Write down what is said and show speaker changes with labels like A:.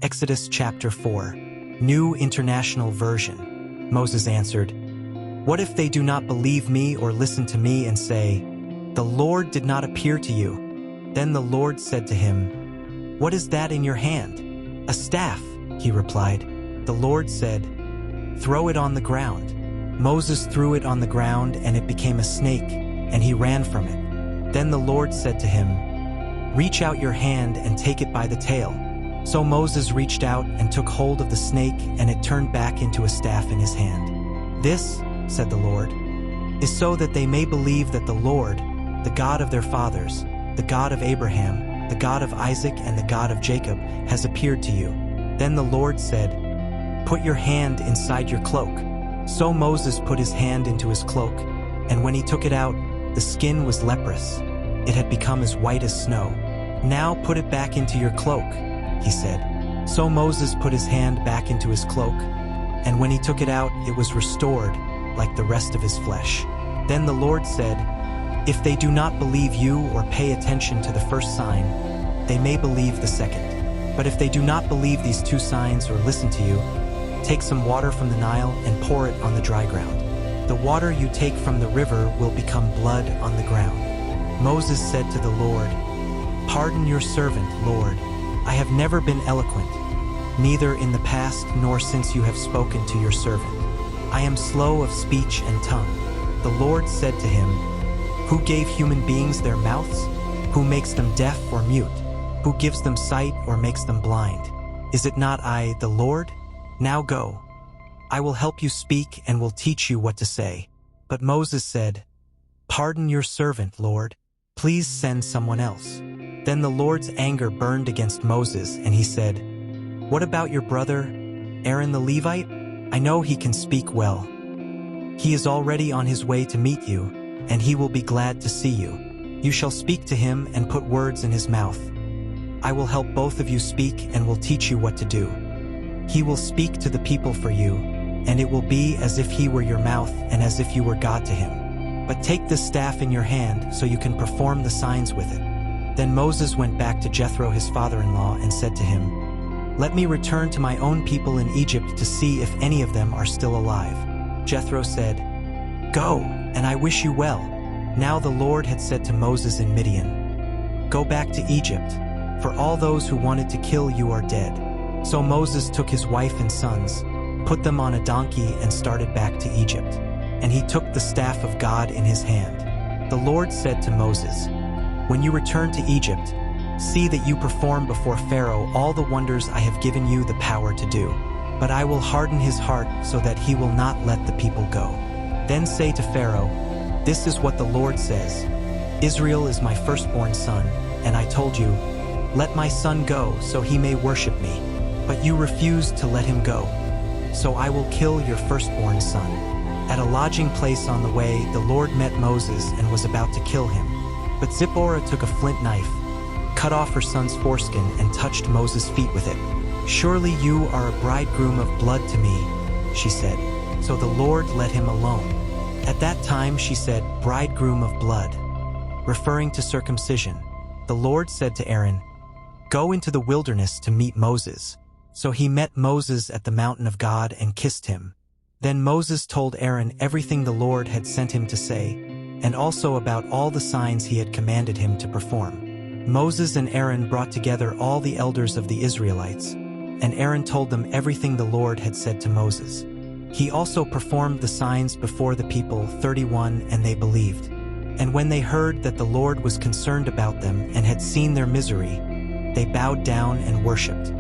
A: Exodus chapter 4, New International Version. Moses answered, "What if they do not believe me or listen to me and say, 'The Lord did not appear to you'?" Then the Lord said to him, "What is that in your hand?" "A staff," he replied. The Lord said, "Throw it on the ground." Moses threw it on the ground, and it became a snake, and he ran from it. Then the Lord said to him, "Reach out your hand and take it by the tail." So Moses reached out and took hold of the snake, and it turned back into a staff in his hand. "This," said the Lord, "is so that they may believe that the Lord, the God of their fathers, the God of Abraham, the God of Isaac, and the God of Jacob, has appeared to you." Then the Lord said, "Put your hand inside your cloak." So Moses put his hand into his cloak, and when he took it out, the skin was leprous. It had become as white as snow. "Now put it back into your cloak," he said. So Moses put his hand back into his cloak, and when he took it out, it was restored like the rest of his flesh. Then the Lord said, "If they do not believe you or pay attention to the first sign, they may believe the second. But if they do not believe these two signs or listen to you, take some water from the Nile and pour it on the dry ground. The water you take from the river will become blood on the ground." Moses said to the Lord, "Pardon your servant, Lord. I have never been eloquent, neither in the past nor since you have spoken to your servant. I am slow of speech and tongue." The Lord said to him, "Who gave human beings their mouths? Who makes them deaf or mute? Who gives them sight or makes them blind? Is it not I, the Lord? Now go. I will help you speak and will teach you what to say." But Moses said, "Pardon your servant, Lord. Please send someone else." Then the Lord's anger burned against Moses, and he said, "What about your brother, Aaron the Levite? I know he can speak well. He is already on his way to meet you, and he will be glad to see you. You shall speak to him and put words in his mouth. I will help both of you speak and will teach you what to do. He will speak to the people for you, and it will be as if he were your mouth and as if you were God to him. But take this staff in your hand so you can perform the signs with it." Then Moses went back to Jethro his father-in-law and said to him, "Let me return to my own people in Egypt to see if any of them are still alive." Jethro said, "Go, and I wish you well." Now the Lord had said to Moses in Midian, "Go back to Egypt, for all those who wanted to kill you are dead." So Moses took his wife and sons, put them on a donkey, and started back to Egypt. And he took the staff of God in his hand. The Lord said to Moses, "When you return to Egypt, see that you perform before Pharaoh all the wonders I have given you the power to do. But I will harden his heart so that he will not let the people go. Then say to Pharaoh, 'This is what the Lord says. Israel is my firstborn son, and I told you, let my son go so he may worship me. But you refused to let him go. So I will kill your firstborn son.'" At a lodging place on the way, the Lord met Moses and was about to kill him. But Zipporah took a flint knife, cut off her son's foreskin, and touched Moses' feet with it. "Surely you are a bridegroom of blood to me," she said. So the Lord let him alone. At that time she said, "Bridegroom of blood," referring to circumcision. The Lord said to Aaron, "Go into the wilderness to meet Moses." So he met Moses at the mountain of God and kissed him. Then Moses told Aaron everything the Lord had sent him to say, and also about all the signs he had commanded him to perform. Moses and Aaron brought together all the elders of the Israelites, and Aaron told them everything the Lord had said to Moses. He also performed the signs before the people 31, and they believed. And when they heard that the Lord was concerned about them and had seen their misery, they bowed down and worshipped.